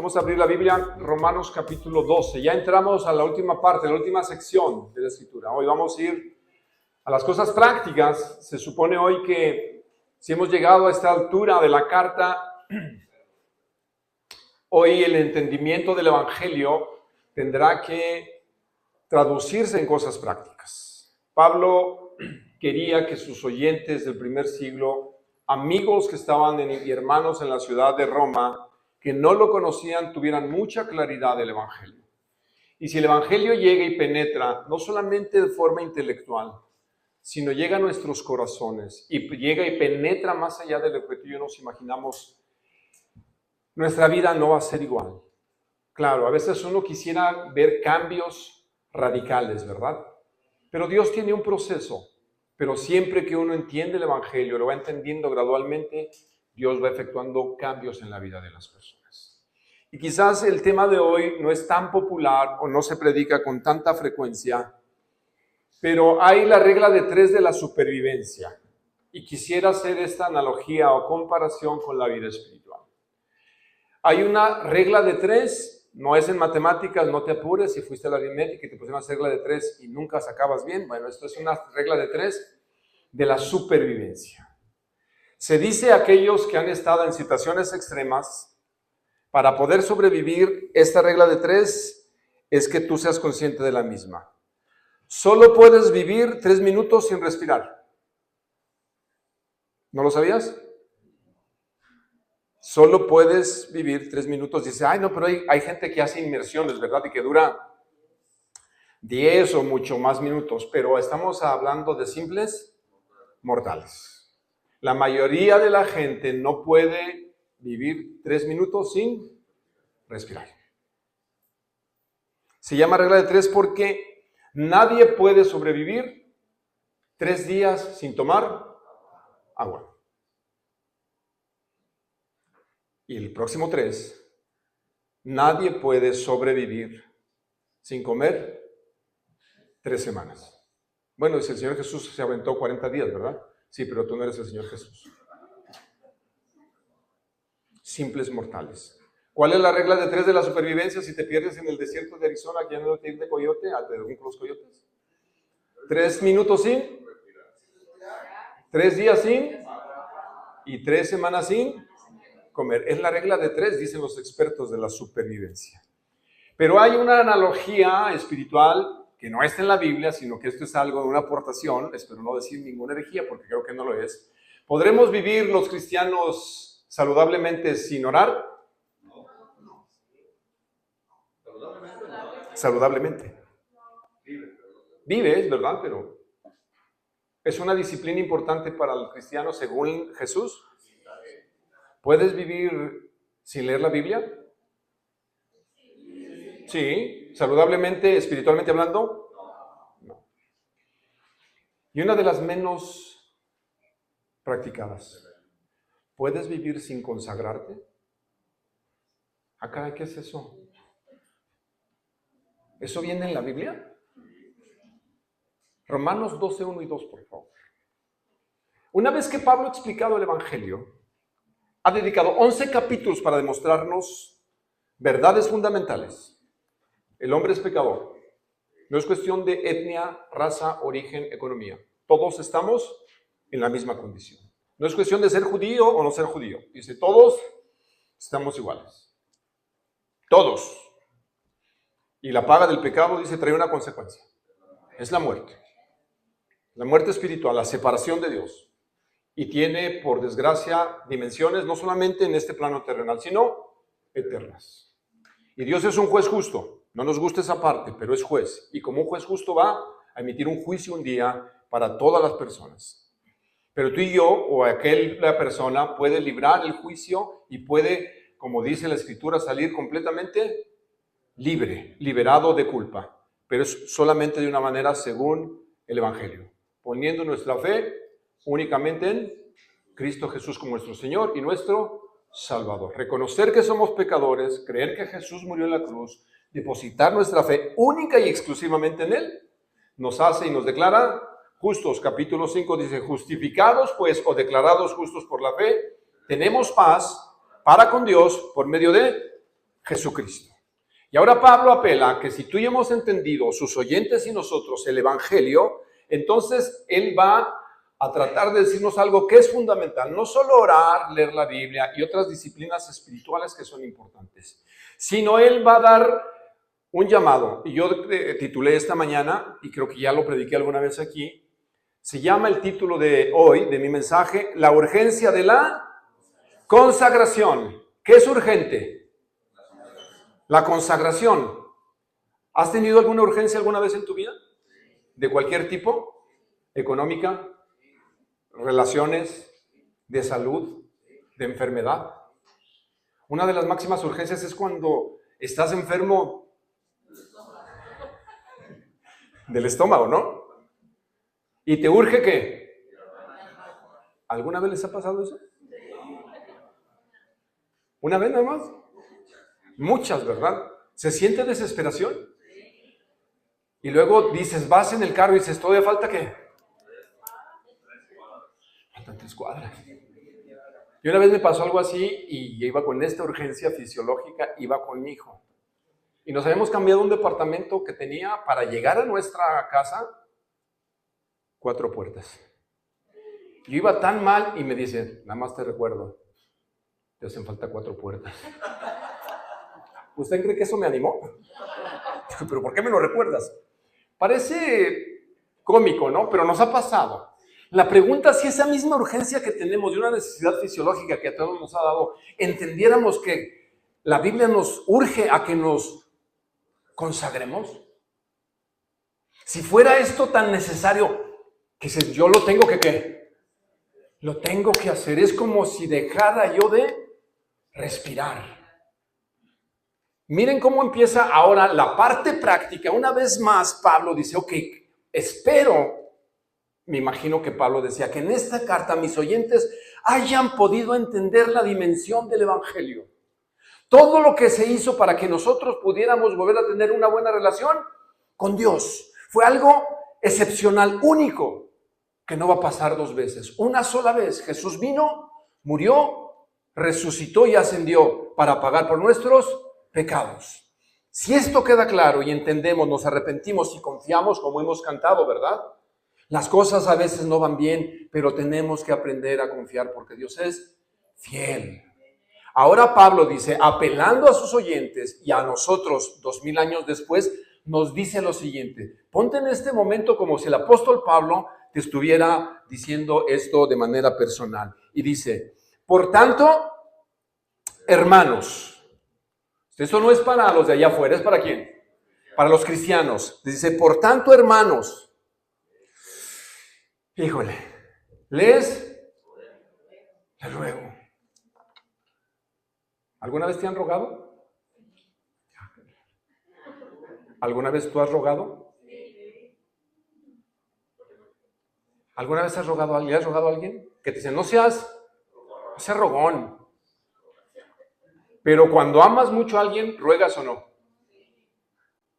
Vamos a abrir la Biblia, Romanos capítulo 12. Ya entramos a la última parte, la última sección de la Escritura. Hoy vamos a ir a las cosas prácticas. Se supone hoy que si hemos llegado a esta altura de la carta, hoy el entendimiento del Evangelio tendrá que traducirse en cosas prácticas. Pablo quería que sus oyentes del primer siglo, amigos que estaban y hermanos en la ciudad de Roma, que no lo conocían, tuvieran mucha claridad del Evangelio. Y si el Evangelio llega y penetra, no solamente de forma intelectual, sino llega a nuestros corazones y llega y penetra más allá de lo que tú y yo nos imaginamos, nuestra vida no va a ser igual. Claro, a veces uno quisiera ver cambios radicales, ¿verdad? Pero Dios tiene un proceso, pero siempre que uno entiende el Evangelio, lo va entendiendo gradualmente, Dios va efectuando cambios en la vida de las personas. Y quizás el tema de hoy no es tan popular o no se predica con tanta frecuencia, pero hay la regla de 3 de la supervivencia. Y quisiera hacer esta analogía o comparación con la vida espiritual. Hay una regla de 3, no es en matemáticas, no te apures si fuiste a la aritmética y te pusieron una regla de 3 y nunca sacabas bien. Bueno, esto es una regla de 3 de la supervivencia. Se dice a aquellos que han estado en situaciones extremas, para poder sobrevivir, esta regla de 3 es que tú seas consciente de la misma. Solo puedes vivir 3 minutos sin respirar. ¿No lo sabías? Solo puedes vivir 3 minutos. Dice, ay no, pero hay gente que hace inmersiones, ¿verdad? Y que dura 10 o mucho más minutos, pero estamos hablando de simples mortales. La mayoría de la gente no puede vivir 3 minutos sin respirar. Se llama regla de 3 porque nadie puede sobrevivir 3 días sin tomar agua. Y el próximo 3, nadie puede sobrevivir sin comer 3 semanas. Bueno, dice el Señor Jesús se aventó 40 días, ¿verdad? Sí, pero tú no eres el Señor Jesús. Simples mortales. ¿Cuál es la regla de 3 de la supervivencia si te pierdes en el desierto de Arizona, que ya no te ir de coyote, alrededor con los coyotes? 3 minutos sin, 3 días sin y 3 semanas sin comer. Es la regla de 3, dicen los expertos de la supervivencia. Pero hay una analogía espiritual que no está en la Biblia, sino que esto es algo de una aportación, espero no decir ninguna herejía, porque creo que no lo es. ¿Podremos vivir los cristianos saludablemente sin orar? Saludablemente. Vives, ¿verdad? Pero es una disciplina importante para el cristiano según Jesús. ¿Puedes vivir sin leer la Biblia? Sí, saludablemente, espiritualmente hablando, no. Y una de las menos practicadas, ¿puedes vivir sin consagrarte? Acá, ¿qué es eso? ¿Eso viene en la Biblia? Romanos 12, 1 y 2, por favor. Una vez que Pablo ha explicado el Evangelio, ha dedicado 11 capítulos para demostrarnos verdades fundamentales. El hombre es pecador. No es cuestión de etnia, raza, origen, economía. Todos estamos en la misma condición. No es cuestión de ser judío o no ser judío. Dice, todos estamos iguales. Todos. Y la paga del pecado, dice, trae una consecuencia. Es la muerte. La muerte espiritual, la separación de Dios. Y tiene, por desgracia, dimensiones no solamente en este plano terrenal, sino eternas. Y Dios es un juez justo. No nos gusta esa parte, pero es juez. Y como un juez justo va a emitir un juicio un día para todas las personas. Pero tú y yo, o aquella persona, puede librar el juicio y puede, como dice la Escritura, salir completamente libre, liberado de culpa. Pero es solamente de una manera según el Evangelio. Poniendo nuestra fe únicamente en Cristo Jesús como nuestro Señor y nuestro Salvador. Reconocer que somos pecadores, creer que Jesús murió en la cruz, depositar nuestra fe única y exclusivamente en Él, nos hace y nos declara justos. Capítulo 5 dice, justificados pues o declarados justos por la fe, tenemos paz para con Dios por medio de Jesucristo. Y ahora Pablo apela a que si tú y yo hemos entendido, sus oyentes y nosotros, el Evangelio, entonces él va a tratar de decirnos algo que es fundamental. No solo orar, leer la Biblia y otras disciplinas espirituales que son importantes, sino él va a dar un llamado. Y yo titulé esta mañana, y creo que ya lo prediqué alguna vez aquí, se llama el título de hoy, de mi mensaje, La urgencia de la consagración. ¿Qué es urgente? La consagración. ¿Has tenido alguna urgencia alguna vez en tu vida? ¿De cualquier tipo? ¿Económica? ¿Relaciones? ¿De salud? ¿De enfermedad? Una de las máximas urgencias es cuando estás enfermo del estómago, ¿no? ¿Y te urge qué? ¿Alguna vez les ha pasado eso? ¿Una vez nada más? Muchas, ¿verdad? ¿Se siente desesperación? Y luego dices, vas en el carro y dices, ¿todavía falta qué? Faltan 3 cuadras. Y una vez me pasó algo así y iba con esta urgencia fisiológica, iba con mi hijo. Y nos habíamos cambiado un departamento que tenía para llegar a nuestra casa 4 puertas. Yo iba tan mal y me dice, nada más te recuerdo, te hacen falta 4 puertas. ¿Usted cree que eso me animó? Dijo, ¿pero por qué me lo recuerdas? Parece cómico, ¿no? Pero nos ha pasado. La pregunta es si esa misma urgencia que tenemos de una necesidad fisiológica que a todos nos ha dado, entendiéramos que la Biblia nos urge a que nos consagremos. Si fuera esto tan necesario, que yo lo tengo que ¿qué? Lo tengo que hacer. Es como si dejara yo de respirar. Miren cómo empieza ahora la parte práctica. Una vez más, Pablo dice, ok, espero, me imagino que Pablo decía, que en esta carta mis oyentes hayan podido entender la dimensión del Evangelio. Todo lo que se hizo para que nosotros pudiéramos volver a tener una buena relación con Dios. Fue algo excepcional, único, que no va a pasar 2 veces. Una sola vez Jesús vino, murió, resucitó y ascendió para pagar por nuestros pecados. Si esto queda claro y entendemos, nos arrepentimos y confiamos como hemos cantado, ¿verdad? Las cosas a veces no van bien, pero tenemos que aprender a confiar porque Dios es fiel. Ahora Pablo dice, apelando a sus oyentes y a nosotros 2000 años después, nos dice lo siguiente. Ponte en este momento como si el apóstol Pablo te estuviera diciendo esto de manera personal. Y dice, por tanto, hermanos, esto no es para los de allá afuera, ¿es para quién? Para los cristianos. Dice, por tanto, hermanos, híjole, les ruego. ¿Alguna vez te han rogado? ¿Alguna vez tú has rogado? ¿Alguna vez has rogado a alguien? ¿Has rogado a alguien? Que te dice, no seas rogón. Pero cuando amas mucho a alguien, ¿ruegas o no?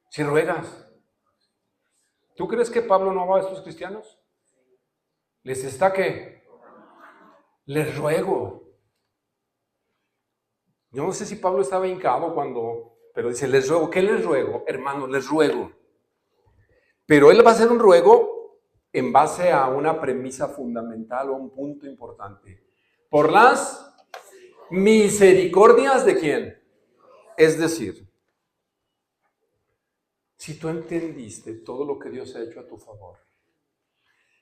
Sí ruegas. ¿Tú crees que Pablo no ama a estos cristianos? ¿Les está qué? Les ruego. Yo no sé si Pablo estaba hincado pero dice, les ruego. ¿Qué les ruego? Hermanos, les ruego. Pero él va a hacer un ruego en base a una premisa fundamental o un punto importante. Por las misericordias ¿de quién? Es decir, si tú entendiste todo lo que Dios ha hecho a tu favor,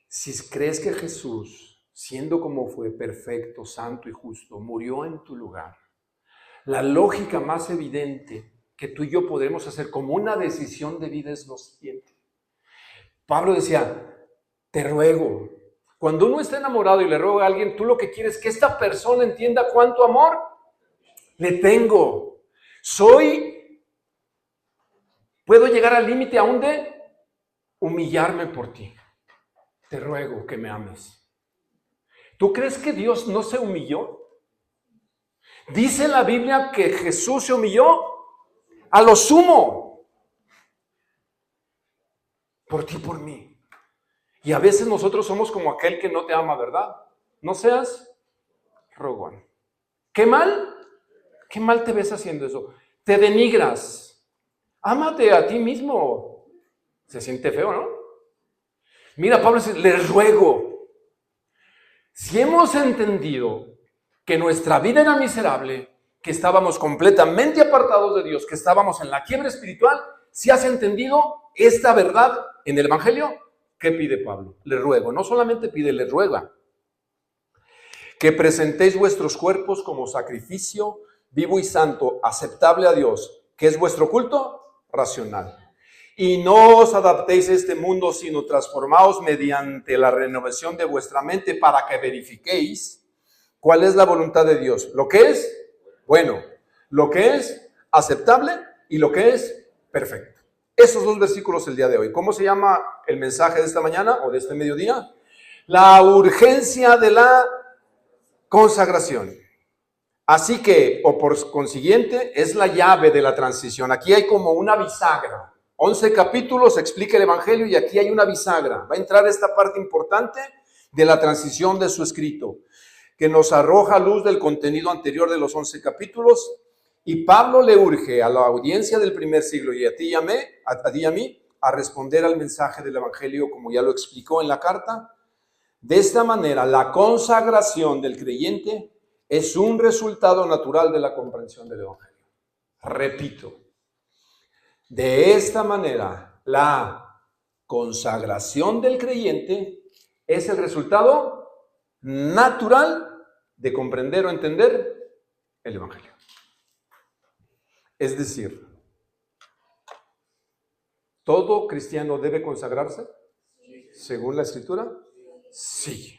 si crees que Jesús, siendo como fue perfecto, santo y justo, murió en tu lugar, la lógica más evidente que tú y yo podremos hacer como una decisión de vida es lo siguiente. Pablo decía, te ruego. Cuando uno está enamorado y le ruega a alguien, tú lo que quieres es que esta persona entienda cuánto amor le tengo. Puedo llegar al límite aún de humillarme por ti. Te ruego que me ames. ¿Tú crees que Dios no se humilló? Dice la Biblia que Jesús se humilló a lo sumo por ti y por mí. Y a veces nosotros somos como aquel que no te ama, ¿verdad? No seas rogón. ¿Qué mal? ¿Qué mal te ves haciendo eso? te denigras. Ámate a ti mismo. Se siente feo, ¿no? Mira, Pablo dice, les ruego, si hemos entendido que nuestra vida era miserable, que estábamos completamente apartados de Dios, que estábamos en la quiebra espiritual, si has entendido esta verdad en el Evangelio, ¿qué pide Pablo? Le ruego, no solamente pide, le ruega, que presentéis vuestros cuerpos como sacrificio vivo y santo, aceptable a Dios, que es vuestro culto racional. Y no os adaptéis a este mundo, sino transformaos mediante la renovación de vuestra mente para que verifiquéis cuál es la voluntad de Dios, lo que es bueno, lo que es aceptable y lo que es perfecto. Esos dos versículos el día de hoy. ¿Cómo se llama el mensaje de esta mañana o de este mediodía? La urgencia de la consagración. Así que, o por consiguiente, es la llave de la transición. Aquí hay como una bisagra. 11 capítulos explica el Evangelio y aquí hay una bisagra. Va a entrar esta parte importante de la transición de su escrito, que nos arroja luz del contenido anterior de los 11 capítulos. Y Pablo le urge a la audiencia del primer siglo y a ti y a mí a responder al mensaje del Evangelio, como ya lo explicó en la carta. De esta manera, la consagración del creyente es un resultado natural de la comprensión del Evangelio. Repito, de esta manera, la consagración del creyente es el resultado natural de comprender o entender el Evangelio. Es decir, ¿todo cristiano debe consagrarse? ¿Según la Escritura? Sí,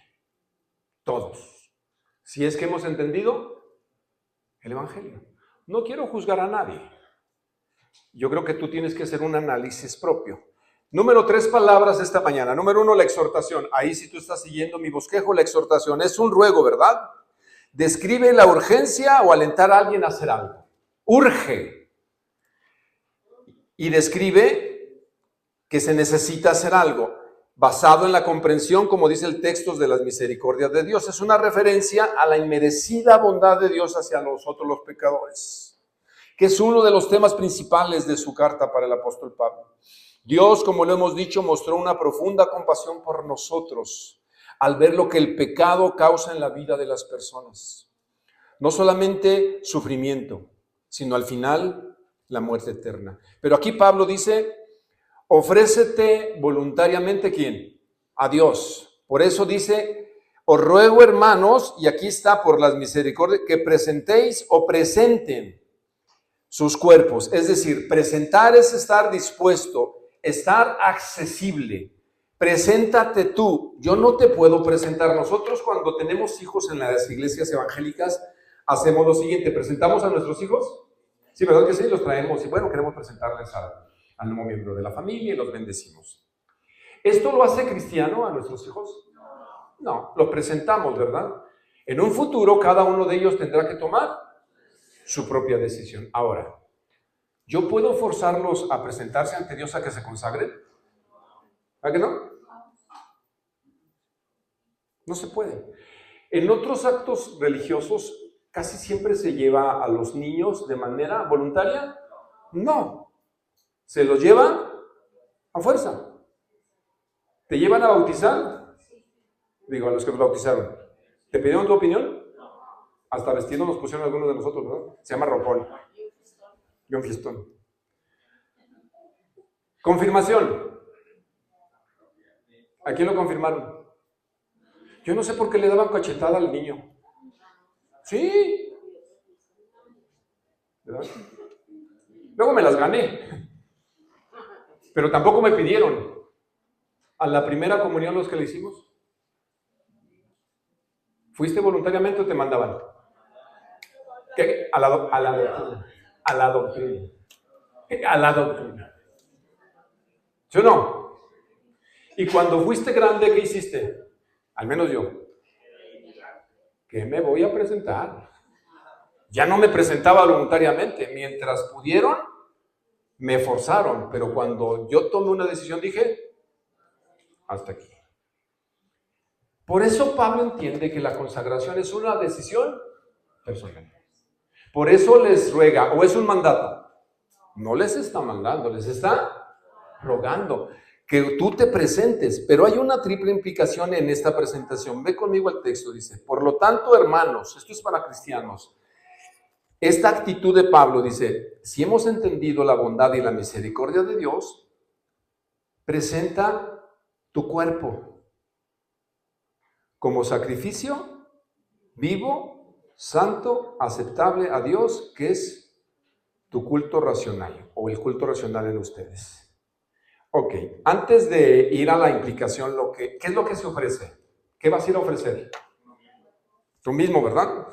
todos. Si es que hemos entendido el Evangelio. No quiero juzgar a nadie. Yo creo que tú tienes que hacer un análisis propio. Número 3 palabras esta mañana. Número 1, la exhortación. Ahí si tú estás siguiendo mi bosquejo, la exhortación es un ruego, ¿verdad? Describe la urgencia o alentar a alguien a hacer algo. Urge. Y describe que se necesita hacer algo, basado en la comprensión, como dice el texto, de las misericordias de Dios. Es una referencia a la inmerecida bondad de Dios hacia nosotros los pecadores, que es uno de los temas principales de su carta para el apóstol Pablo. Dios, como lo hemos dicho, mostró una profunda compasión por nosotros al ver lo que el pecado causa en la vida de las personas. No solamente sufrimiento, sino al final la muerte eterna. Pero aquí Pablo dice, ofrécete voluntariamente, ¿quién? A Dios. Por eso dice, os ruego, hermanos, y aquí está, por las misericordias, que presentéis o presenten sus cuerpos. Es decir, presentar es estar dispuesto, estar accesible. Preséntate tú. Yo no te puedo presentar. Nosotros cuando tenemos hijos en las iglesias evangélicas, hacemos lo siguiente, presentamos a nuestros hijos. Sí, ¿verdad que sí? Los traemos y bueno, queremos presentarles al nuevo miembro de la familia y los bendecimos. ¿Esto lo hace cristiano a nuestros hijos? No, los presentamos, ¿verdad? En un futuro cada uno de ellos tendrá que tomar su propia decisión. Ahora, ¿yo puedo forzarlos a presentarse ante Dios a que se consagren? ¿A que no? No se puede. En otros actos religiosos casi siempre se lleva a los niños de manera voluntaria. No. Se los lleva a fuerza. ¿Te llevan a bautizar? Digo, a los que nos bautizaron. ¿Te pidieron tu opinión? Hasta vestido nos pusieron algunos de nosotros, ¿verdad? Se llama ropón. Y un fiestón. Confirmación. ¿A quién lo confirmaron? Yo no sé por qué le daban cachetada al niño. Sí. ¿Verdad? Luego me las gané. Pero tampoco me pidieron. A la primera comunión los que le hicimos. ¿Fuiste voluntariamente o te mandaban? ¿Qué? A la doctrina. A la doctrina. A la doctrina. ¿Sí o no? Y cuando fuiste grande, ¿qué hiciste? Al menos yo. ¿Qué me voy a presentar? Ya no me presentaba voluntariamente. Mientras pudieron, me forzaron. Pero cuando yo tomé una decisión, dije, hasta aquí. Por eso Pablo entiende que la consagración es una decisión personal. Por eso les ruega, o es un mandato. No les está mandando, les está rogando que tú te presentes. Pero hay una triple implicación en esta presentación. Ve conmigo el texto, dice: por lo tanto, hermanos, esto es para cristianos. Esta actitud de Pablo dice: si hemos entendido la bondad y la misericordia de Dios, presenta tu cuerpo como sacrificio vivo, santo, aceptable a Dios, que es tu culto racional o el culto racional en ustedes. Ok, antes de ir a la implicación, ¿qué es lo que se ofrece? ¿Qué vas a ir a ofrecer? Tú mismo, ¿verdad?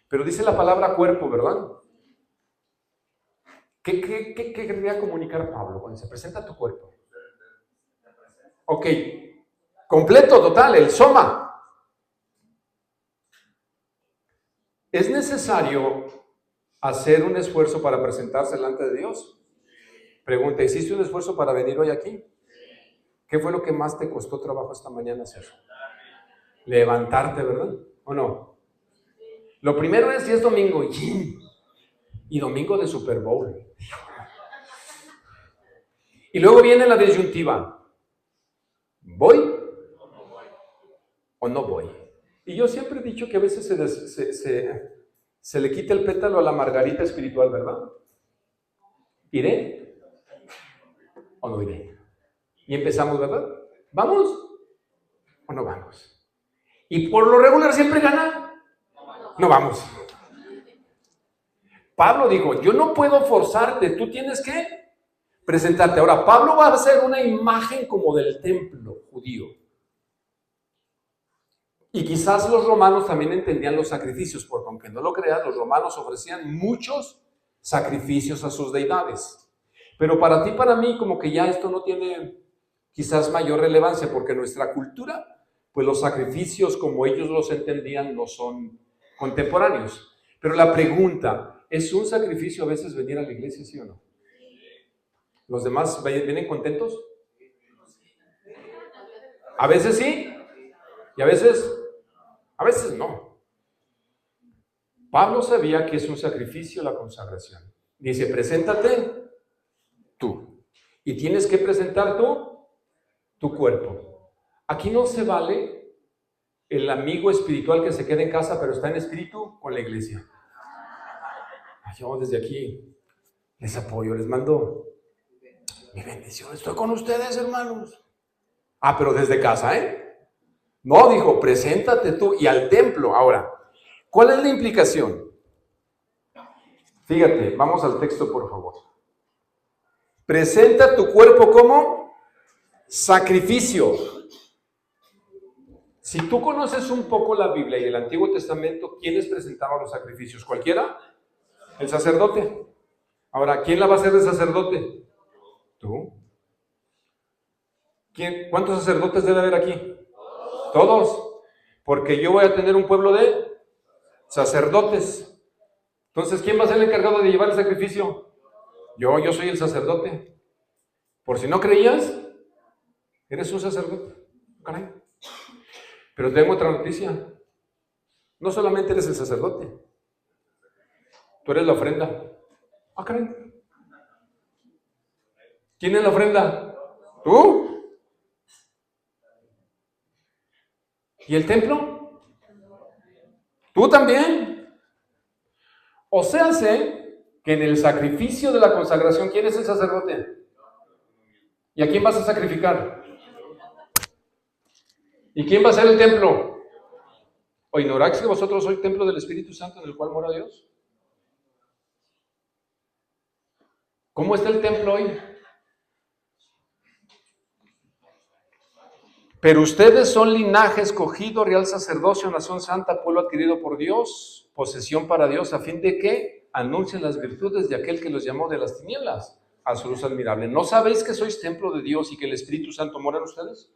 Pero dice la palabra cuerpo, ¿verdad? ¿Qué querría comunicar Pablo cuando se presenta tu cuerpo? Ok, completo, total, el soma. ¿Es necesario hacer un esfuerzo para presentarse delante de Dios? Pregunta: ¿hiciste un esfuerzo para venir hoy aquí? ¿Qué fue lo que más te costó trabajo esta mañana hacer? Levantarte, ¿verdad? ¿O no? Lo primero es si es domingo y domingo de Super Bowl. Y luego viene la disyuntiva: ¿voy o no voy? Y yo siempre he dicho que a veces se le quita el pétalo a la margarita espiritual, ¿verdad? ¿Iré o no iré? Y empezamos, ¿verdad? ¿Vamos o no vamos? Y por lo regular siempre gana: no vamos. Pablo dijo: yo no puedo forzarte, tú tienes que presentarte. Ahora, Pablo va a hacer una imagen como del templo judío. Y quizás los romanos también entendían los sacrificios, porque aunque no lo creas, los romanos ofrecían muchos sacrificios a sus deidades. Pero para ti, para mí, como que ya esto no tiene quizás mayor relevancia, porque en nuestra cultura, pues los sacrificios como ellos los entendían no son contemporáneos. Pero la pregunta: ¿es un sacrificio a veces venir a la iglesia, sí o no? ¿Los demás vienen contentos? A veces sí, y a veces no. Pablo sabía que es un sacrificio la consagración. Dice: preséntate tú. Y tienes que presentar tú tu cuerpo. Aquí no se vale el amigo espiritual que se queda en casa pero está en espíritu con la iglesia. Yo desde aquí les apoyo, les mando mi bendición. Estoy con ustedes, hermanos. Pero desde casa, No, dijo: preséntate tú y al templo. Ahora, ¿cuál es la implicación? Fíjate, vamos al texto, por favor. Presenta tu cuerpo como sacrificio. Si tú conoces un poco la Biblia y el Antiguo Testamento, ¿quiénes presentaban los sacrificios? ¿Cualquiera? El sacerdote. Ahora, ¿quién la va a hacer de sacerdote? Tú. ¿Cuántos sacerdotes debe haber aquí? Todos. Porque yo voy a tener un pueblo de sacerdotes. Entonces, ¿quién va a ser el encargado de llevar el sacrificio? Yo soy el sacerdote. Por si no creías, eres un sacerdote. Caray. Pero tengo otra noticia. No solamente eres el sacerdote, tú eres la ofrenda. Caray. ¿Quién es la ofrenda? ¿Tú? ¿Y el templo? ¿Tú también? O sea, sé que en el sacrificio de la consagración, ¿quién es el sacerdote? ¿Y a quién vas a sacrificar? ¿Y quién va a ser el templo? ¿O ignoráis que vosotros sois templo del Espíritu Santo en el cual mora Dios? ¿Cómo está el templo hoy? Pero ustedes son linaje escogido, real sacerdocio, nación santa, pueblo adquirido por Dios, posesión para Dios, a fin de que anuncien las virtudes de aquel que los llamó de las tinieblas a su luz admirable. ¿No sabéis que sois templo de Dios y que el Espíritu Santo mora en ustedes?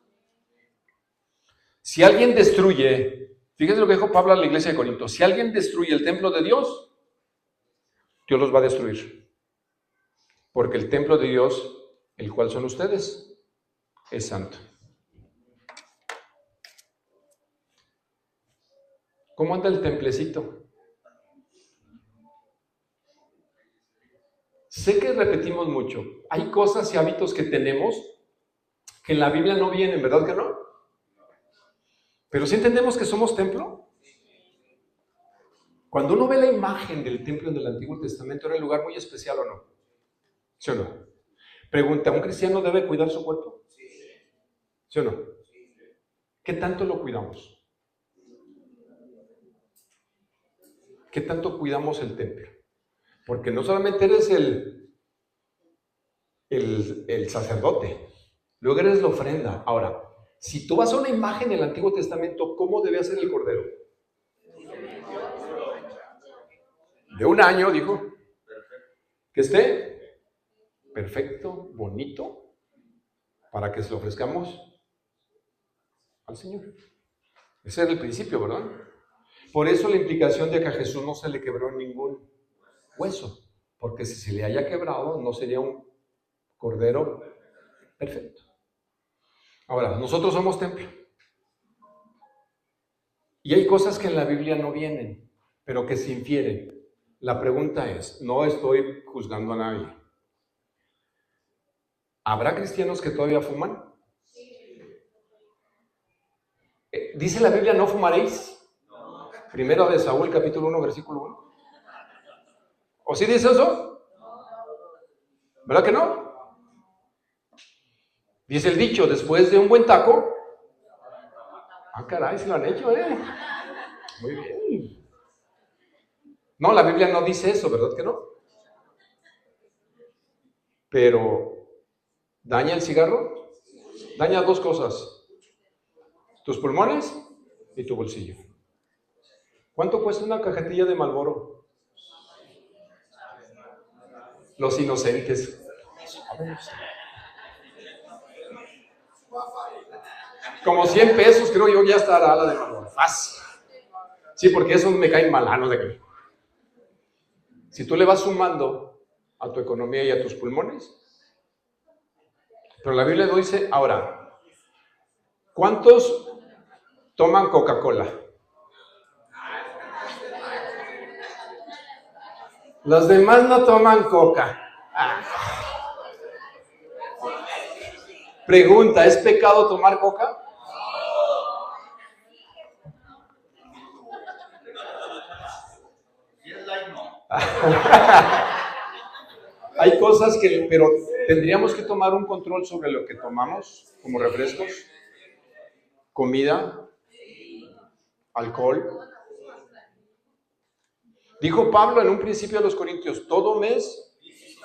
Si alguien destruye, fíjense lo que dijo Pablo a la iglesia de Corinto: si alguien destruye el templo de Dios, Dios los va a destruir. Porque el templo de Dios, el cual son ustedes, es santo. ¿Cómo anda el templecito? Sé que repetimos mucho. Hay cosas y hábitos que tenemos que en la Biblia no vienen, ¿verdad que no? Pero sí entendemos que somos templo. Cuando uno ve la imagen del templo en el Antiguo Testamento, ¿era un lugar muy especial o no? ¿Sí o no? Pregunta, ¿un cristiano debe cuidar su cuerpo? ¿Sí o no? ¿Qué tanto lo cuidamos? ¿Qué tanto cuidamos el templo? Porque no solamente eres el sacerdote, luego eres la ofrenda. Ahora, si tú vas a una imagen del Antiguo Testamento, ¿cómo debía ser el cordero? De 1 año, dijo. Que esté perfecto, bonito, para que se lo ofrezcamos al Señor. Ese era el principio, ¿verdad? Por eso la implicación de que a Jesús no se le quebró ningún hueso, porque si se le haya quebrado, no sería un cordero perfecto. Ahora, nosotros somos templo. Y hay cosas que en la Biblia no vienen, pero que se infieren. La pregunta es, no estoy juzgando a nadie. ¿Habrá cristianos que todavía fuman? ¿Dice la Biblia no fumaréis? Primero de Saúl, capítulo 1, versículo 1. ¿O sí dice eso? ¿Verdad que no? Dice el dicho, después de un buen taco. Ah, caray, se lo han hecho, Muy bien. No, la Biblia no dice eso, ¿verdad que no? Pero, ¿daña el cigarro? Daña 2 cosas. Tus pulmones y tu bolsillo. ¿Cuánto cuesta una cajetilla de Marlboro? Los inocentes. Como 100 pesos, creo yo, ya estará la de Marlboro. Fácil. Sí, porque esos me caen malanos de aquí. Si tú le vas sumando a tu economía y a tus pulmones, pero la Biblia no dice, ahora, ¿cuántos toman Coca-Cola? Los demás no toman coca. Pregunta, ¿es pecado tomar coca? Hay cosas que, pero tendríamos que tomar un control sobre lo que tomamos, como refrescos, comida, alcohol. Dijo Pablo en un principio a los Corintios, todo me es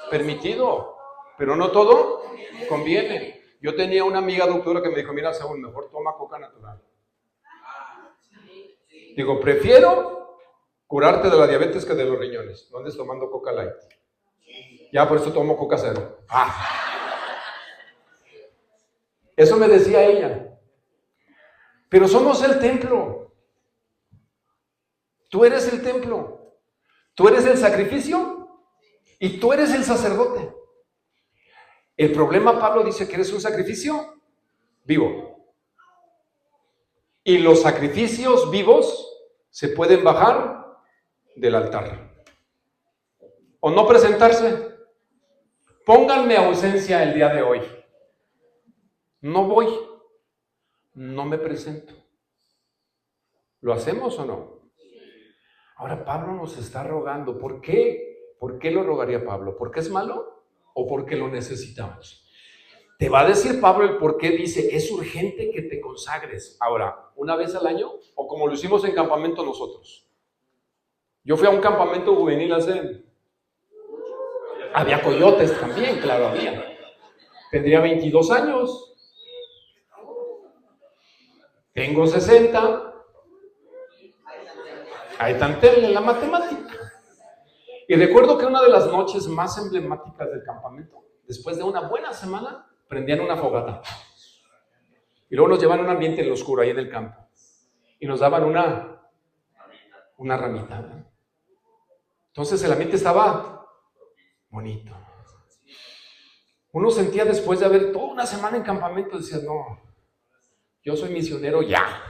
permitido, pero no todo conviene. Yo tenía una amiga doctora que me dijo, mira Saúl, mejor toma coca natural. Digo, prefiero curarte de la diabetes que de los riñones. No andes tomando coca light. Ya por eso tomo coca cero. Eso me decía ella. Pero somos el templo. Tú eres el templo. Tú eres el sacrificio y tú eres el sacerdote. El problema, Pablo dice que eres un sacrificio vivo. Y los sacrificios vivos se pueden bajar del altar. O no presentarse. Pónganme ausencia el día de hoy. No voy. No me presento. ¿Lo hacemos o no? Ahora Pablo nos está rogando. ¿Por qué? ¿Por qué lo rogaría Pablo? ¿Porque es malo o porque lo necesitamos? Te va a decir Pablo el por qué. Dice, es urgente que te consagres. Ahora, ¿una vez al año? O como lo hicimos en campamento nosotros. Yo fui a un campamento juvenil había coyotes también, claro, había. Tendría 22 años. Tengo 60. Ahí tantéle la matemática. Y recuerdo que una de las noches más emblemáticas del campamento, después de una buena semana, prendían una fogata. Y luego nos llevaban a un ambiente en lo oscuro, ahí en el campo. Y nos daban una ramita. Entonces el ambiente estaba bonito. Uno sentía después de haber toda una semana en campamento, decía, no, yo soy misionero ya.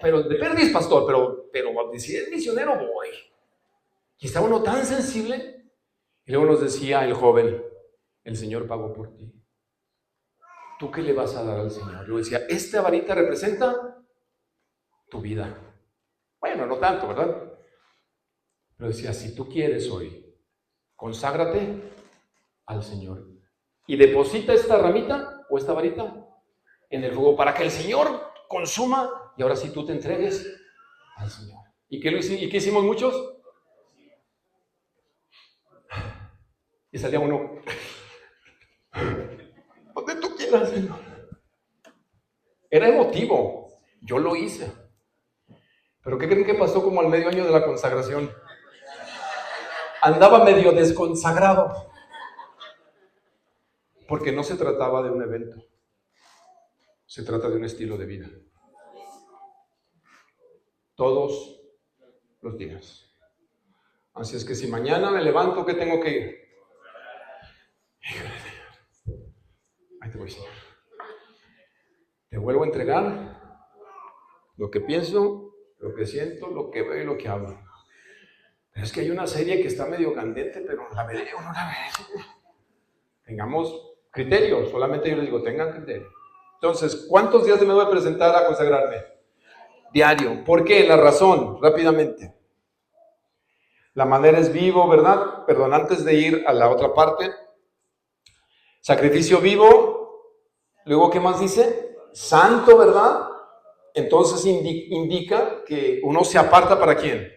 Pero de perdiz, pastor, pero si es misionero voy. Y está uno tan sensible Y luego nos decía el joven, el Señor pagó por ti. ¿Tú qué le vas a dar al Señor? Yo decía, esta varita representa tu vida. Bueno, no tanto, ¿verdad? Pero decía, si tú quieres hoy, conságrate al Señor. Y deposita esta ramita o esta varita en el fuego para que el Señor consuma y ahora sí tú te entregues al Señor. ¿Y qué hicimos muchos? Y salía uno, donde tú quieras, Señor. Era emotivo, yo lo hice. Pero ¿qué creen que pasó como al medio año de la consagración? Andaba medio desconsagrado. Porque no se trataba de un evento, se trata de un estilo de vida. Todos los días. Así es que si mañana me levanto, ¿qué tengo que ir? Ahí te voy, Señor. Te vuelvo a entregar lo que pienso, lo que siento, lo que veo y lo que hablo. Pero es que hay una serie que está medio candente, pero ¿la veré o no la veré? Tengamos criterio, solamente yo les digo, tengan criterio. Entonces, ¿cuántos días me voy a presentar a consagrarme? Diario. ¿Por qué? La razón, rápidamente. La manera es vivo, ¿verdad? Perdón, antes de ir a la otra parte. Sacrificio vivo. Luego, ¿qué más dice? Santo, ¿verdad? Entonces indica que uno se aparta ¿para quién?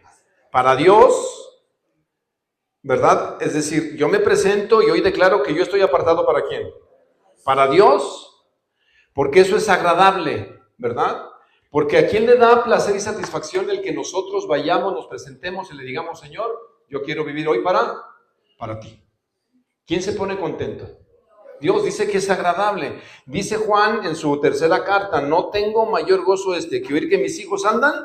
Para Dios, ¿verdad? Es decir, yo me presento y hoy declaro que yo estoy apartado ¿para quién? Para Dios, porque eso es agradable, ¿verdad? Porque ¿a quién le da placer y satisfacción el que nosotros vayamos, nos presentemos y le digamos, Señor, yo quiero vivir hoy para ti? ¿Quién se pone contento? Dios dice que es agradable. Dice Juan en su tercera carta, no tengo mayor gozo que oír que mis hijos andan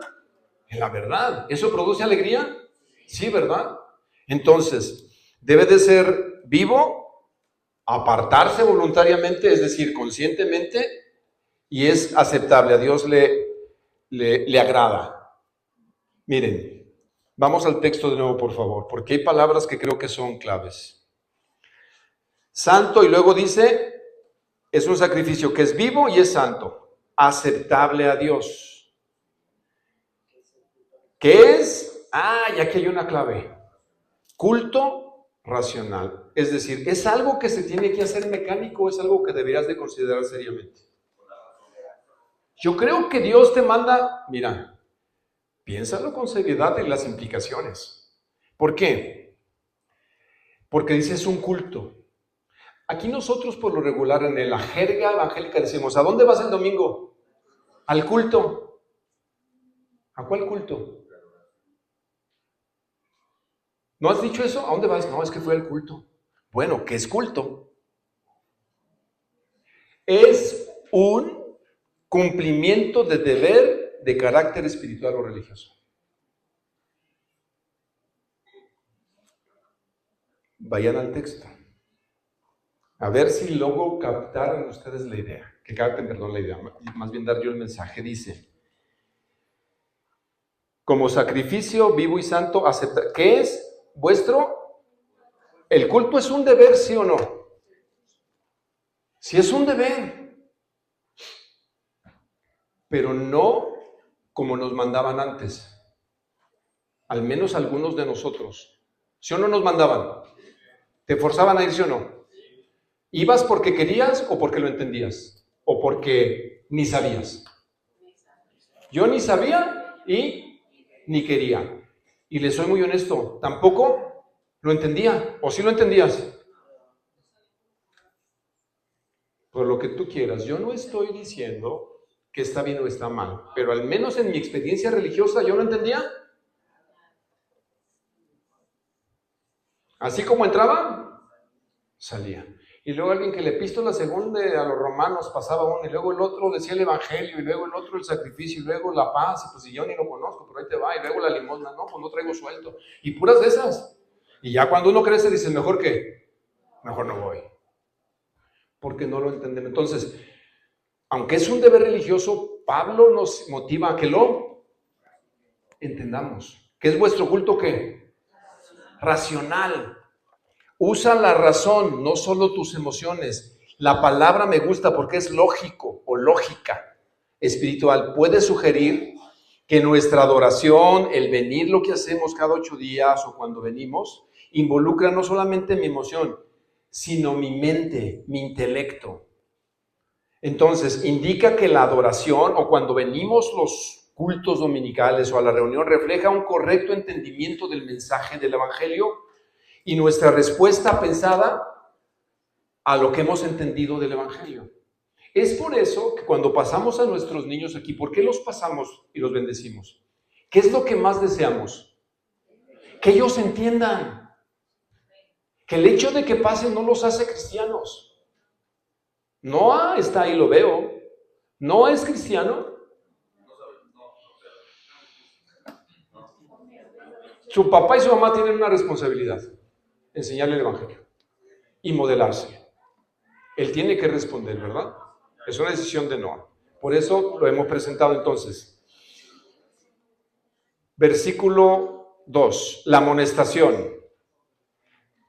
en la verdad. ¿Eso produce alegría? Sí, ¿verdad? Entonces, debe de ser vivo, apartarse voluntariamente, es decir, conscientemente, y es aceptable. A Dios le agrada. Miren, vamos al texto de nuevo, por favor, porque hay palabras que creo que son claves. Santo, y luego dice, es un sacrificio que es vivo y es santo, aceptable a Dios. ¿Qué es? Y aquí hay una clave. Culto racional. Es decir, ¿es algo que se tiene que hacer mecánico o es algo que deberías de considerar seriamente? Yo creo que Dios te manda, mira, piénsalo con seriedad en las implicaciones. ¿Por qué? Porque dice es un culto. Aquí nosotros por lo regular en la jerga evangélica decimos, ¿a dónde vas el domingo? Al culto. ¿A cuál culto? ¿No has dicho eso? ¿A dónde vas? No, es que fue al culto. Bueno, ¿qué es culto? Es un cumplimiento de deber de carácter espiritual o religioso. Vayan al texto. A ver si logro captar en ustedes la idea. Que capten, perdón, la idea. Más bien dar yo el mensaje. Dice, como sacrificio vivo y santo, acepta. ¿Qué es vuestro? ¿El culto es un deber, sí o no? Sí es un deber. Pero no como nos mandaban antes. Al menos algunos de nosotros. ¿Sí o no nos mandaban? ¿Te forzaban a ir, sí o no? ¿Ibas porque querías o porque lo entendías? ¿O porque ni sabías? Yo ni sabía y ni quería. Y les soy muy honesto, tampoco lo entendía. ¿O sí lo entendías? Por lo que tú quieras. Yo no estoy diciendo que está bien o está mal, pero al menos en mi experiencia religiosa yo no entendía. Así como entraba, salía. Y luego alguien que la epístola según a los romanos pasaba uno, y luego el otro decía el evangelio, y luego el otro el sacrificio, y luego la paz, y pues si yo ni lo conozco, pero ahí te va, y luego la limosna, no, pues no traigo sueldo, y puras de esas. Y ya cuando uno crece dice, mejor no voy, porque no lo entendemos. Entonces, aunque es un deber religioso, Pablo nos motiva a que lo entendamos. ¿Qué es vuestro culto qué? Racional. Usa la razón, no solo tus emociones. La palabra me gusta porque es lógico o lógica espiritual. Puede sugerir que nuestra adoración, el venir, lo que hacemos cada 8 días o cuando venimos, involucra no solamente mi emoción, sino mi mente, mi intelecto. Entonces, indica que la adoración o cuando venimos los cultos dominicales o a la reunión refleja un correcto entendimiento del mensaje del Evangelio y nuestra respuesta pensada a lo que hemos entendido del Evangelio. Es por eso que cuando pasamos a nuestros niños aquí, ¿por qué los pasamos y los bendecimos? ¿Qué es lo que más deseamos? Que ellos entiendan que el hecho de que pasen no los hace cristianos. Noah está ahí, lo veo. ¿No es cristiano? Su papá y su mamá tienen una responsabilidad: enseñarle el Evangelio y modelarse. Él tiene que responder, ¿verdad? Es una decisión de Noah. Por eso lo hemos presentado entonces. Versículo 2, la amonestación.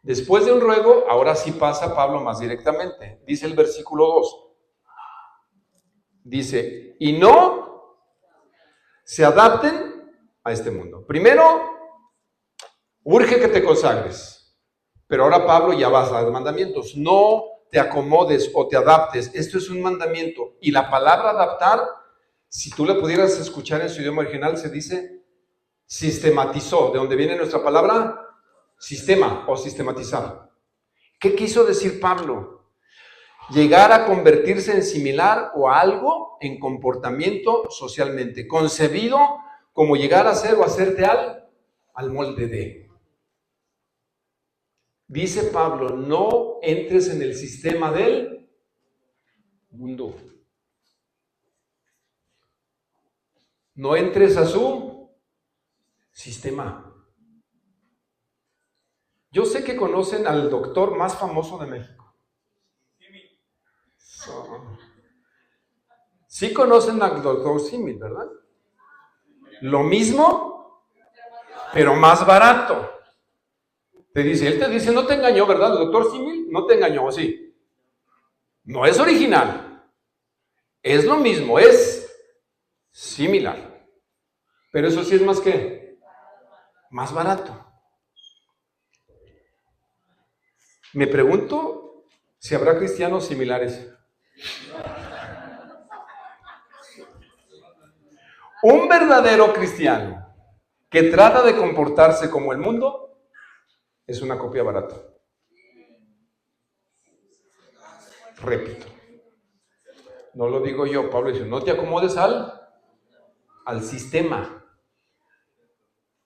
Después de un ruego, ahora sí pasa Pablo más directamente. Dice el versículo 2. Dice, y no se adapten a este mundo. Primero, urge que te consagres. Pero ahora Pablo ya va a dar mandamientos. No te acomodes o te adaptes. Esto es un mandamiento. Y la palabra adaptar, si tú la pudieras escuchar en su idioma original, se dice sistematizó, de donde viene nuestra palabra sistema o sistematizar. ¿Qué quiso decir Pablo? Llegar a convertirse en similar o algo en comportamiento socialmente, concebido como llegar a ser o hacerte al molde de. Dice Pablo, no entres en el sistema del mundo. No entres a su sistema. Yo sé que conocen al doctor más famoso de México. Sí conocen al doctor Simi, ¿verdad? Lo mismo, pero más barato. Él te dice, no te engañó, ¿verdad? El doctor Simi no te engañó, sí. No es original. Es lo mismo, es similar. Pero eso sí es más que más barato. Me pregunto si habrá cristianos similares. Un verdadero cristiano que trata de comportarse como el mundo es una copia barata. Repito, no lo digo yo, Pablo dice, no te acomodes al sistema.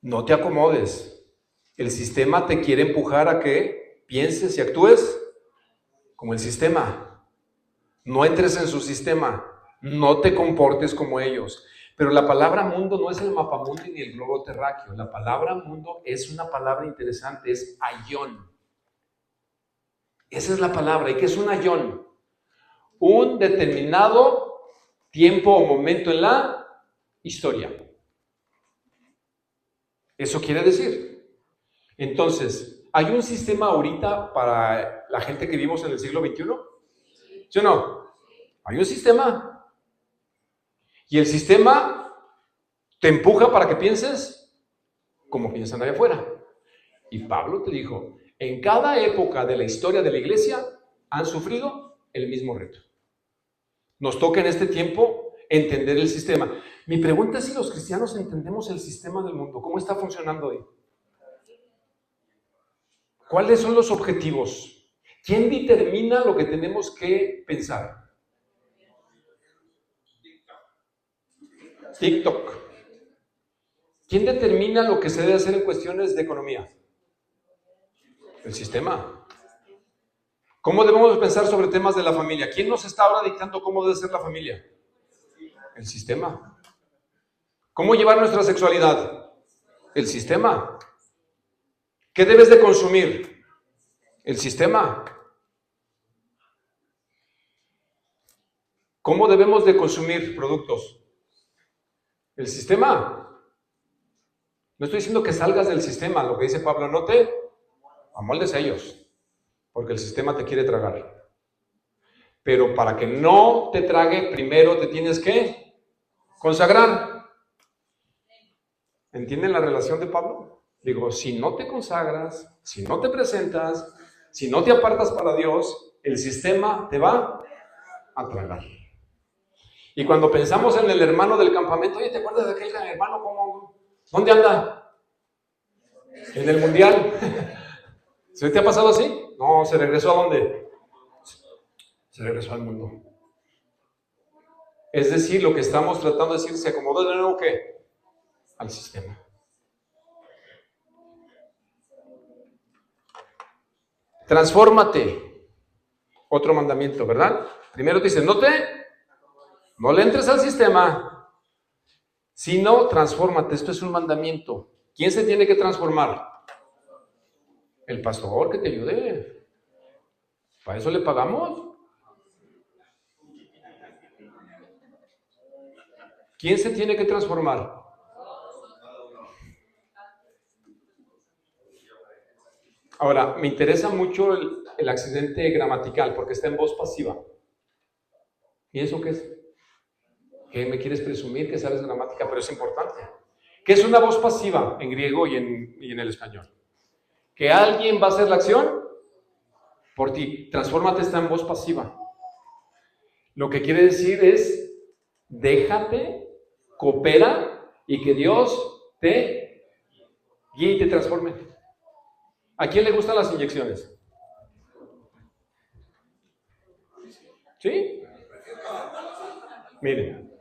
No te acomodes. El sistema te quiere empujar a que pienses y actúes como el sistema. No entres en su sistema. No te comportes como ellos. Pero la palabra mundo no es el mapamundi ni el globo terráqueo. La palabra mundo es una palabra interesante, es aión. Esa es la palabra. ¿Y qué es un aión? Un determinado tiempo o momento en la historia. Eso quiere decir. Entonces, ¿hay un sistema ahorita para la gente que vivimos en el siglo XXI? ¿Sí o no? Hay un sistema. Y el sistema te empuja para que pienses como piensan allá afuera. Y Pablo te dijo, en cada época de la historia de la iglesia han sufrido el mismo reto. Nos toca en este tiempo entender el sistema. Mi pregunta es si los cristianos entendemos el sistema del mundo. ¿Cómo está funcionando hoy? ¿Cuáles son los objetivos? ¿Quién determina lo que tenemos que pensar? TikTok. ¿Quién determina lo que se debe hacer en cuestiones de economía? El sistema. ¿Cómo debemos pensar sobre temas de la familia? ¿Quién nos está ahora dictando cómo debe ser la familia? El sistema. ¿Cómo llevar nuestra sexualidad? El sistema. ¿Qué debes de consumir? El sistema. ¿Cómo debemos de consumir productos? El sistema. No estoy diciendo que salgas del sistema, lo que dice Pablo, no te amoldes a ellos. porque el sistema te quiere tragar. Pero para que no te trague, primero te tienes que consagrar. ¿Entienden la relación de Pablo? Digo, si no te consagras, si no te presentas, si no te apartas para Dios, el sistema te va a tragar. Y cuando pensamos en el hermano del campamento, oye, ¿te acuerdas de aquel hermano? ¿Dónde anda? En el mundial. ¿Se te ha pasado así? No, ¿se regresó a dónde? Se regresó al mundo. Es decir, lo que estamos tratando de decir, se acomodó de nuevo, ¿qué? Al sistema. Transfórmate. Otro mandamiento, ¿verdad? Primero te dice, no le entres al sistema, sino transfórmate. Esto es un mandamiento. ¿Quién se tiene que transformar? El pastor que te ayude. ¿Para eso le pagamos? ¿Quién se tiene que transformar? Ahora, me interesa mucho el accidente gramatical porque está en voz pasiva. ¿Y eso qué es? ¿Qué me quieres presumir que sabes gramática? Pero es importante. ¿Qué es una voz pasiva en griego y en el español? Que alguien va a hacer la acción por ti. Transfórmate está en voz pasiva. Lo que quiere decir es, déjate, coopera y que Dios te guíe y te transforme. ¿A quién le gustan las inyecciones? ¿Sí? Miren,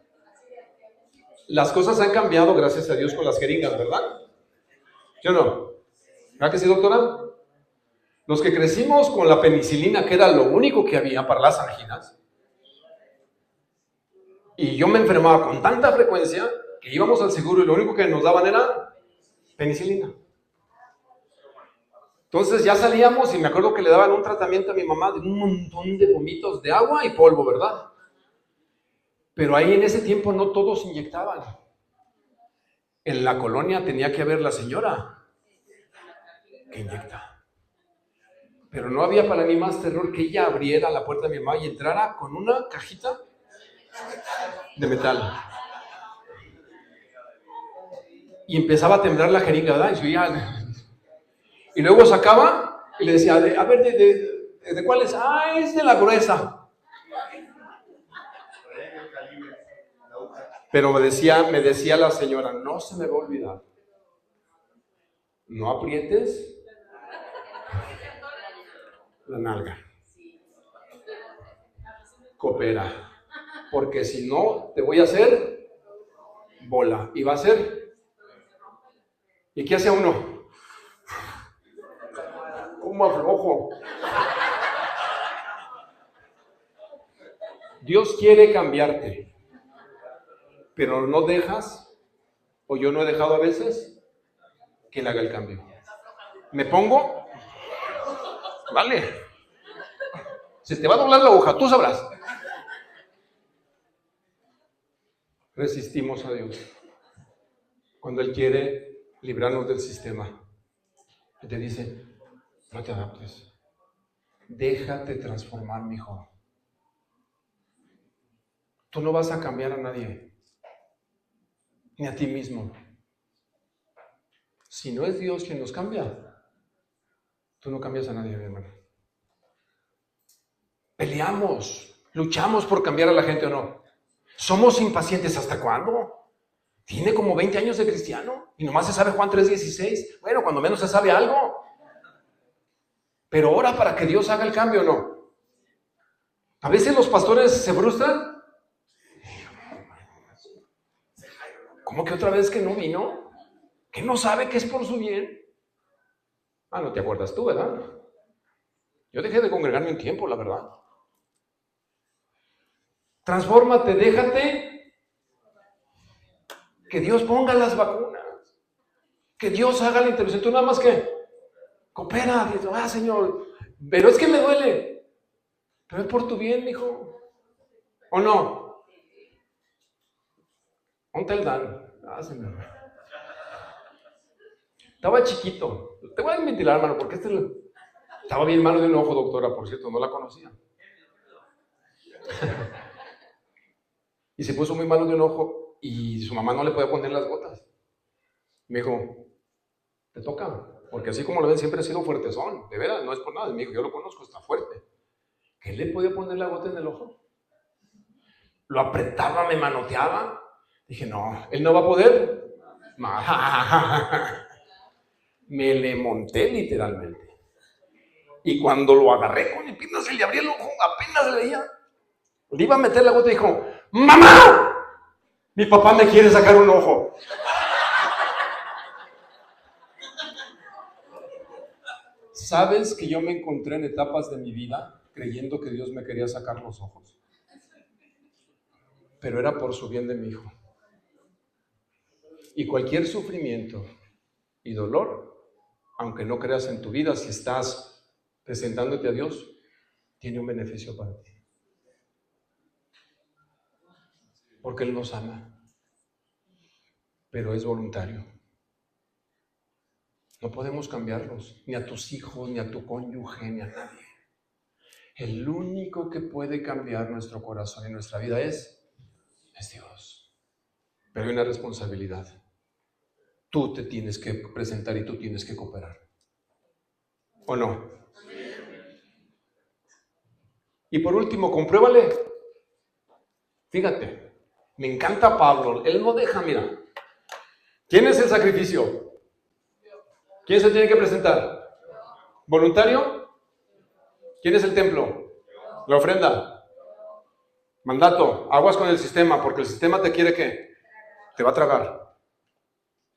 las cosas han cambiado, gracias a Dios, con las jeringas, ¿verdad? ¿Sí o no? ¿Verdad que sí, doctora? Los que crecimos con la penicilina, que era lo único que había para las anginas, y yo me enfermaba con tanta frecuencia que íbamos al seguro y lo único que nos daban era penicilina. Entonces ya salíamos y me acuerdo que le daban un tratamiento a mi mamá de un montón de vómitos de agua y polvo, ¿verdad? Pero ahí en ese tiempo no todos inyectaban. En la colonia tenía que haber la señora que inyecta. Pero no había para mí más terror que ella abriera la puerta de mi mamá y entrara con una cajita de metal. Y empezaba a temblar la jeringa, ¿verdad? Y luego sacaba y le decía, a ver, ¿de cuál es? Ah, es de la gruesa. Pero me decía la señora, no se me va a olvidar. No aprietes la nalga. Coopera. Porque si no, te voy a hacer bola. Y va a ser. ¿Y qué hace uno? ¿Cómo aflojo? Dios quiere cambiarte. Pero no dejas, o yo no he dejado a veces, que Él haga el cambio. ¿Me pongo? Vale. Se te va a doblar la aguja, tú sabrás. Resistimos a Dios cuando Él quiere librarnos del sistema. Él te dice, no te adaptes. Déjate transformar, mijo. Tú no vas a cambiar a nadie, ni a ti mismo. Si no es Dios quien nos cambia, tú no cambias a nadie, mi hermano. Peleamos, luchamos por cambiar a la gente o no. Somos impacientes, ¿hasta cuándo? Tiene como 20 años de cristiano y nomás se sabe Juan 3:16. Bueno, cuando menos se sabe algo. Pero ora para que Dios haga el cambio o no. A veces los pastores se frustran. ¿Cómo que otra vez que no vino? ¿Que no sabe que es por su bien? Ah, no te acuerdas tú, ¿verdad? Yo dejé de congregarme un tiempo, la verdad. Transfórmate, déjate que Dios ponga las vacunas, que Dios haga la intervención. Tú nada más que coopera, dices, Señor, pero es que me duele. Pero es por tu bien, hijo. ¿O no? ¿Dónde el Dan? Señor. Estaba chiquito. Te voy a ventilar, hermano, porque Estaba bien malo de un ojo, doctora, por cierto, no la conocía. Y se puso muy malo de un ojo y su mamá no le podía poner las gotas. Me dijo, te toca, porque así como lo ven siempre ha sido fuertezón, de veras, no es por nada. Me dijo, yo lo conozco, está fuerte. ¿Qué le podía poner la gota en el ojo? Lo apretaba, me manoteaba. Dije, no, él no va a poder. Me le monté literalmente. Y cuando lo agarré con mi pierna, se le abría el ojo, apenas le veía. Le iba a meter la gota y dijo, ¡mamá! Mi papá me quiere sacar un ojo. ¿Sabes que yo me encontré en etapas de mi vida creyendo que Dios me quería sacar los ojos? Pero era por su bien de mi hijo. Y cualquier sufrimiento y dolor, aunque no creas en tu vida, si estás presentándote a Dios, tiene un beneficio para ti. Porque Él nos ama, pero es voluntario. No podemos cambiarlos, ni a tus hijos, ni a tu cónyuge, ni a nadie. El único que puede cambiar nuestro corazón y nuestra vida es Dios. Pero hay una responsabilidad. Tú te tienes que presentar y tú tienes que cooperar. ¿O no? Y por último, compruébale. Fíjate, me encanta Pablo. Él no deja, mira. ¿Quién es el sacrificio? ¿Quién se tiene que presentar? ¿Voluntario? ¿Quién es el templo? La ofrenda. Mandato. Aguas con el sistema, porque el sistema te quiere ¿qué? Te va a tragar.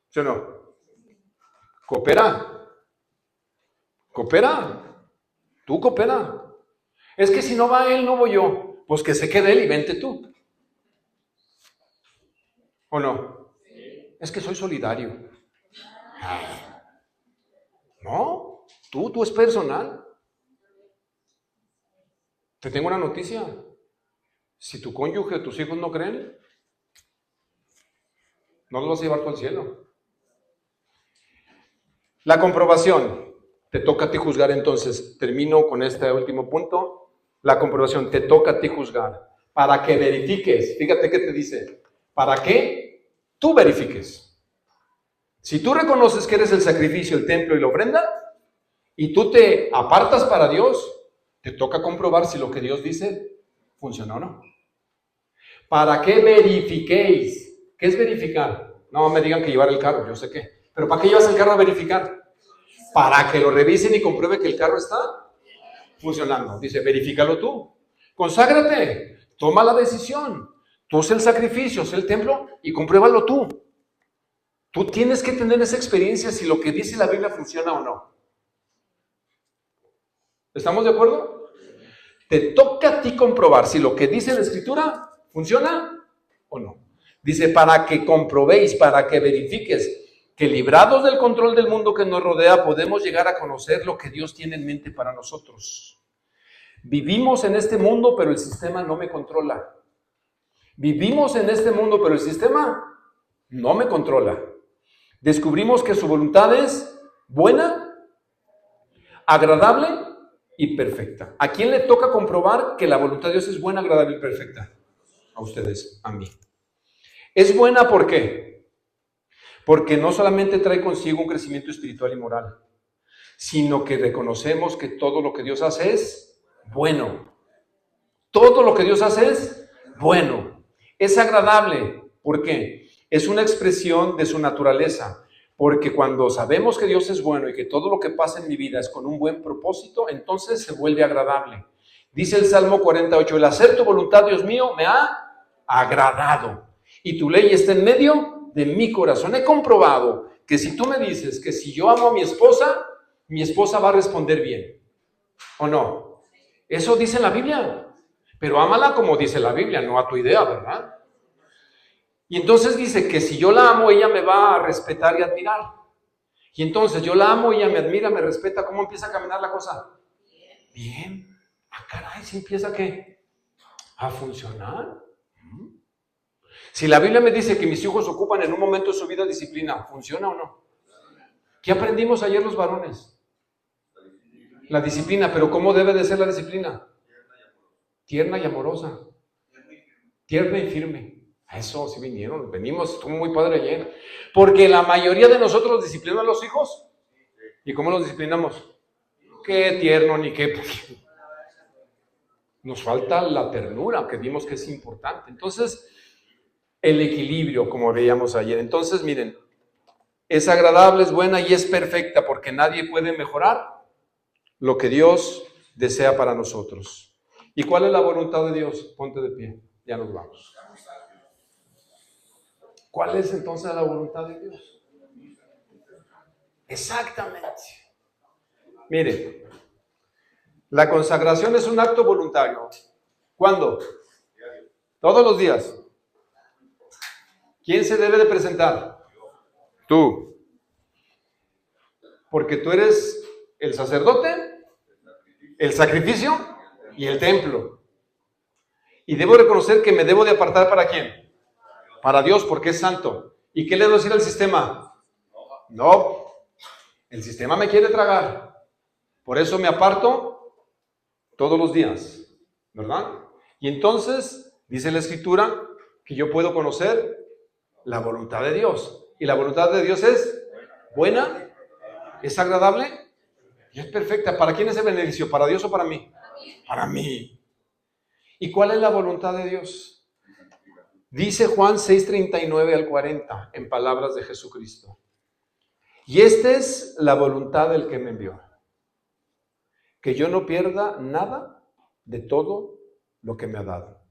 ¿Sí o no? Coopera. Coopera. Tú coopera. Es que si no va él, no voy yo. Pues que se quede él y vente tú. ¿O no? Es que soy solidario. No, tú es personal. Te tengo una noticia. Si tu cónyuge o tus hijos no creen, no los vas a llevar tú al cielo. La comprobación. Te toca a ti juzgar entonces. Termino con este último punto. La comprobación. Te toca a ti juzgar. Para que verifiques. Fíjate qué te dice. Para que tú verifiques. Si tú reconoces que eres el sacrificio, el templo y la ofrenda, y tú te apartas para Dios, te toca comprobar si lo que Dios dice funciona o no. ¿Para qué verifiquéis? ¿Qué es verificar? No me digan que llevar el carro, yo sé qué. ¿Pero para qué llevas el carro a verificar? Para que lo revisen y compruebe que el carro está funcionando. Dice, verifícalo tú. Conságrate, toma la decisión. Tú haz el sacrificio, haz el templo y compruébalo tú. Tú tienes que tener esa experiencia si lo que dice la Biblia funciona o no. ¿Estamos de acuerdo? Te toca a ti comprobar si lo que dice la Escritura funciona o no. Dice, para que comprobéis, para que verifiques que librados del control del mundo que nos rodea, podemos llegar a conocer lo que Dios tiene en mente para nosotros. Vivimos en este mundo, pero el sistema no me controla. Vivimos en este mundo, pero el sistema no me controla. Descubrimos que su voluntad es buena, agradable y perfecta. ¿A quién le toca comprobar que la voluntad de Dios es buena, agradable y perfecta? A ustedes, a mí. ¿Es buena por qué? Porque no solamente trae consigo un crecimiento espiritual y moral, sino que reconocemos que todo lo que Dios hace es bueno. Todo lo que Dios hace es bueno. Es agradable. ¿Por qué? Es una expresión de su naturaleza, porque cuando sabemos que Dios es bueno y que todo lo que pasa en mi vida es con un buen propósito, entonces se vuelve agradable. Dice el Salmo 48, el hacer tu voluntad, Dios mío, me ha agradado, y tu ley está en medio de mi corazón. He comprobado que si tú me dices que si yo amo a mi esposa va a responder bien, ¿o no? Eso dice la Biblia, pero ámala como dice la Biblia, no a tu idea, ¿verdad? Y entonces dice que si yo la amo, ella me va a respetar y admirar. Y entonces yo la amo, ella me admira, me respeta. ¿Cómo empieza a caminar la cosa? Bien. Ah, caray, ¿sí empieza qué? A funcionar. Si la Biblia me dice que mis hijos ocupan en un momento de su vida disciplina, ¿funciona o no? ¿Qué aprendimos ayer los varones? La disciplina, pero ¿cómo debe de ser la disciplina? Tierna y amorosa. Tierna y firme. A eso sí venimos, estuvo muy padre ayer. Porque la mayoría de nosotros disciplinan a los hijos. ¿Y cómo los disciplinamos? Qué tierno ni qué... Nos falta la ternura, que vimos que es importante. Entonces, el equilibrio, como veíamos ayer. Entonces, miren, es agradable, es buena y es perfecta, porque nadie puede mejorar lo que Dios desea para nosotros. ¿Y cuál es la voluntad de Dios? Ponte de pie, ya nos vamos. ¿Cuál es entonces la voluntad de Dios? Exactamente. Mire, la consagración es un acto voluntario. ¿Cuándo? Todos los días. ¿Quién se debe de presentar? Tú. Porque tú eres el sacerdote, el sacrificio y el templo. Y debo reconocer que me debo de apartar ¿para quién? Para Dios, porque es santo. ¿Y qué le debo decir al sistema? No, el sistema me quiere tragar. Por eso me aparto todos los días, ¿verdad? Y entonces, dice la Escritura, que yo puedo conocer la voluntad de Dios. Y la voluntad de Dios es buena, es agradable y es perfecta. ¿Para quién es el beneficio? ¿Para Dios o para mí? Para mí. ¿Y cuál es la voluntad de Dios? Dice Juan 6:39 al 40, en palabras de Jesucristo. Y esta es la voluntad del que me envió, que yo no pierda nada de todo lo que me ha dado,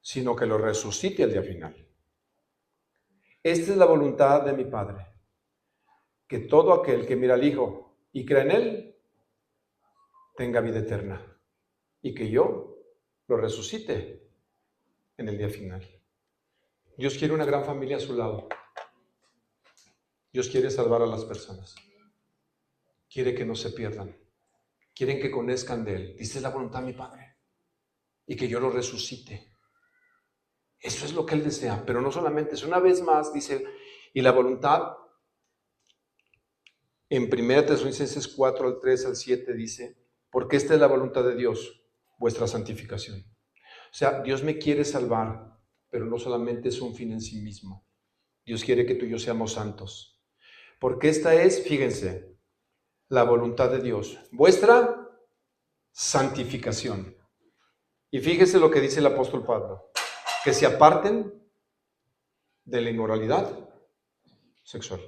sino que lo resucite al día final. Esta es la voluntad de mi Padre, que todo aquel que mira al Hijo y cree en Él, tenga vida eterna, y que yo lo resucite en el día final. Dios quiere una gran familia a su lado. Dios quiere salvar a las personas. Quiere que no se pierdan. Quieren que conozcan de Él. Dice, es la voluntad de mi Padre. Y que yo lo resucite. Eso es lo que Él desea. Pero no solamente es, una vez más, dice, y la voluntad, en 1 Tesalonicenses 4, al 3, al 7, dice, porque esta es la voluntad de Dios, vuestra santificación. O sea, Dios me quiere salvar, pero no solamente es un fin en sí mismo. Dios quiere que tú y yo seamos santos. Porque esta es, fíjense, la voluntad de Dios, vuestra santificación. Y fíjese lo que dice el apóstol Pablo, que se aparten de la inmoralidad sexual.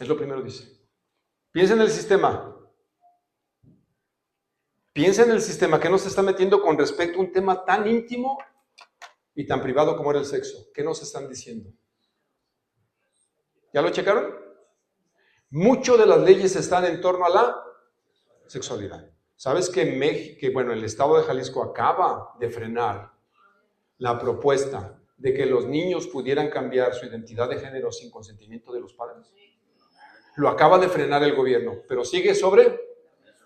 Es lo primero que dice. Piensa en el sistema. Piensa en el sistema que nos está metiendo con respecto a un tema tan íntimo y tan privado como era el sexo. ¿Qué nos están diciendo? ¿Ya lo checaron? Muchas de las leyes están en torno a la sexualidad. ¿Sabes que el estado de Jalisco acaba de frenar la propuesta de que los niños pudieran cambiar su identidad de género sin consentimiento de los padres? Lo acaba de frenar el gobierno, pero sigue sobre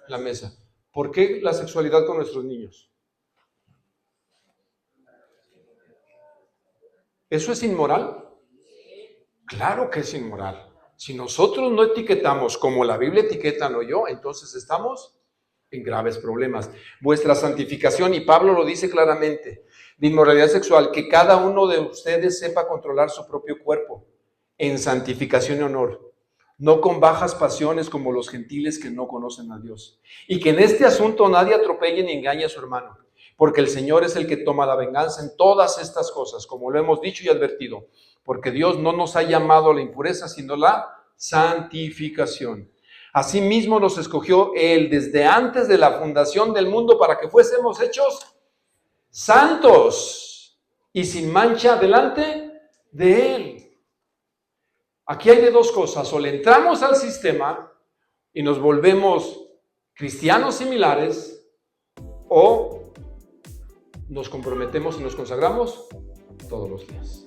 la mesa. ¿Por qué la sexualidad con nuestros niños? ¿Eso es inmoral? Claro que es inmoral. Si nosotros no etiquetamos como la Biblia etiqueta, no yo, entonces estamos en graves problemas. Vuestra santificación, y Pablo lo dice claramente, de inmoralidad sexual, que cada uno de ustedes sepa controlar su propio cuerpo en santificación y honor, no con bajas pasiones como los gentiles que no conocen a Dios. Y que en este asunto nadie atropelle ni engañe a su hermano, porque el Señor es el que toma la venganza en todas estas cosas, como lo hemos dicho y advertido, porque Dios no nos ha llamado a la impureza, sino la santificación. Asimismo nos escogió Él desde antes de la fundación del mundo para que fuésemos hechos santos y sin mancha delante de Él. Aquí hay de dos cosas: o le entramos al sistema y nos volvemos cristianos similares, o nos comprometemos y nos consagramos todos los días.